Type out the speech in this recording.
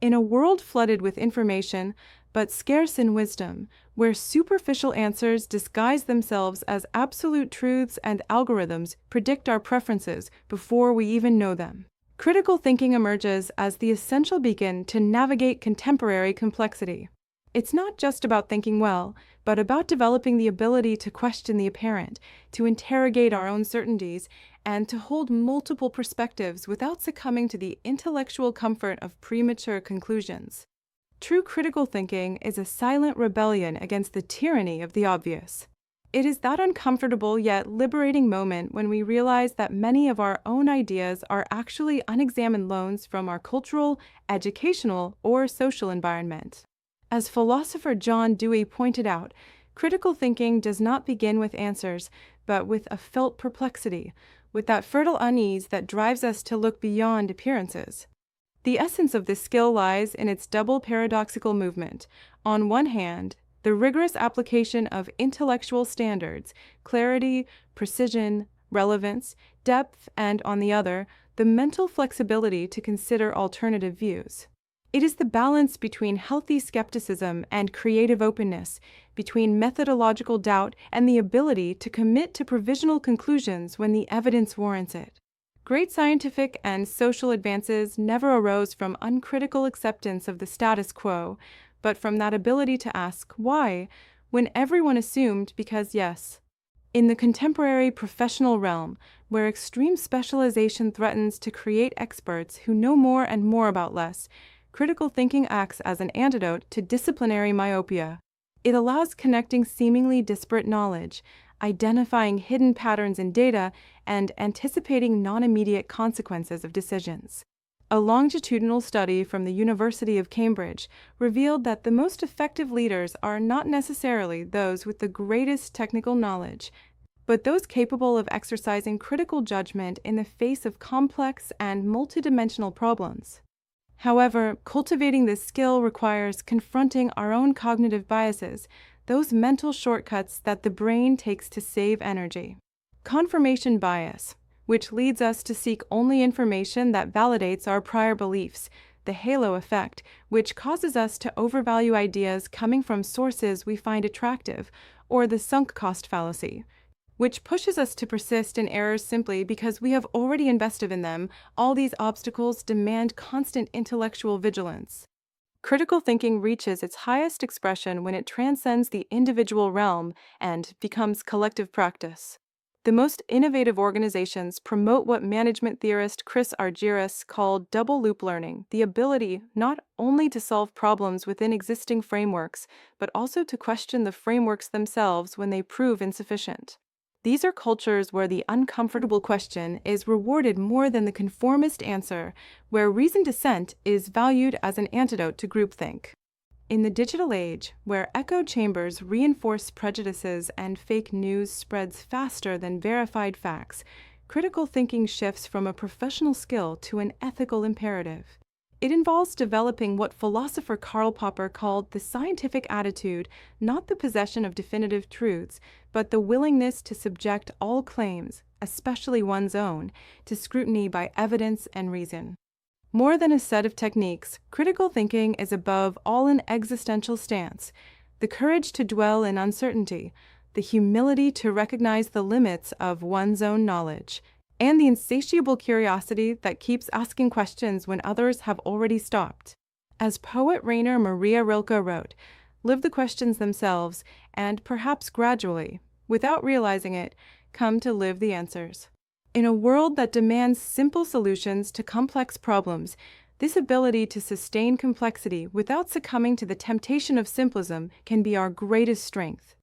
In a world flooded with information, but scarce in wisdom, where superficial answers disguise themselves as absolute truths and algorithms predict our preferences before we even know them, critical thinking emerges as the essential beacon to navigate contemporary complexity. It's not just about thinking well, but about developing the ability to question the apparent, to interrogate our own certainties, and to hold multiple perspectives without succumbing to the intellectual comfort of premature conclusions. True critical thinking is a silent rebellion against the tyranny of the obvious. It is that uncomfortable yet liberating moment when we realize that many of our own ideas are actually unexamined loans from our cultural, educational, or social environment. As philosopher John Dewey pointed out, critical thinking does not begin with answers, but with a felt perplexity, with that fertile unease that drives us to look beyond appearances. The essence of this skill lies in its double paradoxical movement. On one hand, the rigorous application of intellectual standards, clarity, precision, relevance, depth, and on the other, the mental flexibility to consider alternative views. It is the balance between healthy skepticism and creative openness, between methodological doubt and the ability to commit to provisional conclusions when the evidence warrants it. Great scientific and social advances never arose from uncritical acceptance of the status quo, but from that ability to ask why, when everyone assumed because yes. In the contemporary professional realm, where extreme specialization threatens to create experts who know more and more about less, critical thinking acts as an antidote to disciplinary myopia. It allows connecting seemingly disparate knowledge, identifying hidden patterns in data, and anticipating non-immediate consequences of decisions. A longitudinal study from the University of Cambridge revealed that the most effective leaders are not necessarily those with the greatest technical knowledge, but those capable of exercising critical judgment in the face of complex and multidimensional problems. However, cultivating this skill requires confronting our own cognitive biases, those mental shortcuts that the brain takes to save energy. Confirmation bias, which leads us to seek only information that validates our prior beliefs, the halo effect, which causes us to overvalue ideas coming from sources we find attractive, or the sunk cost fallacy, which pushes us to persist in errors simply because we have already invested in them. All these obstacles demand constant intellectual vigilance. Critical thinking reaches its highest expression when it transcends the individual realm and becomes collective practice. The most innovative organizations promote what management theorist Chris Argyris called double-loop learning, the ability not only to solve problems within existing frameworks, but also to question the frameworks themselves when they prove insufficient. These are cultures where the uncomfortable question is rewarded more than the conformist answer, where reasoned dissent is valued as an antidote to groupthink. In the digital age, where echo chambers reinforce prejudices and fake news spreads faster than verified facts, critical thinking shifts from a professional skill to an ethical imperative. It involves developing what philosopher Karl Popper called the scientific attitude, not the possession of definitive truths, but the willingness to subject all claims, especially one's own, to scrutiny by evidence and reason. More than a set of techniques, critical thinking is above all an existential stance, the courage to dwell in uncertainty, the humility to recognize the limits of one's own knowledge, and the insatiable curiosity that keeps asking questions when others have already stopped. As poet Rainer Maria Rilke wrote, live the questions themselves, and perhaps gradually, without realizing it, come to live the answers. In a world that demands simple solutions to complex problems, this ability to sustain complexity without succumbing to the temptation of simplism can be our greatest strength.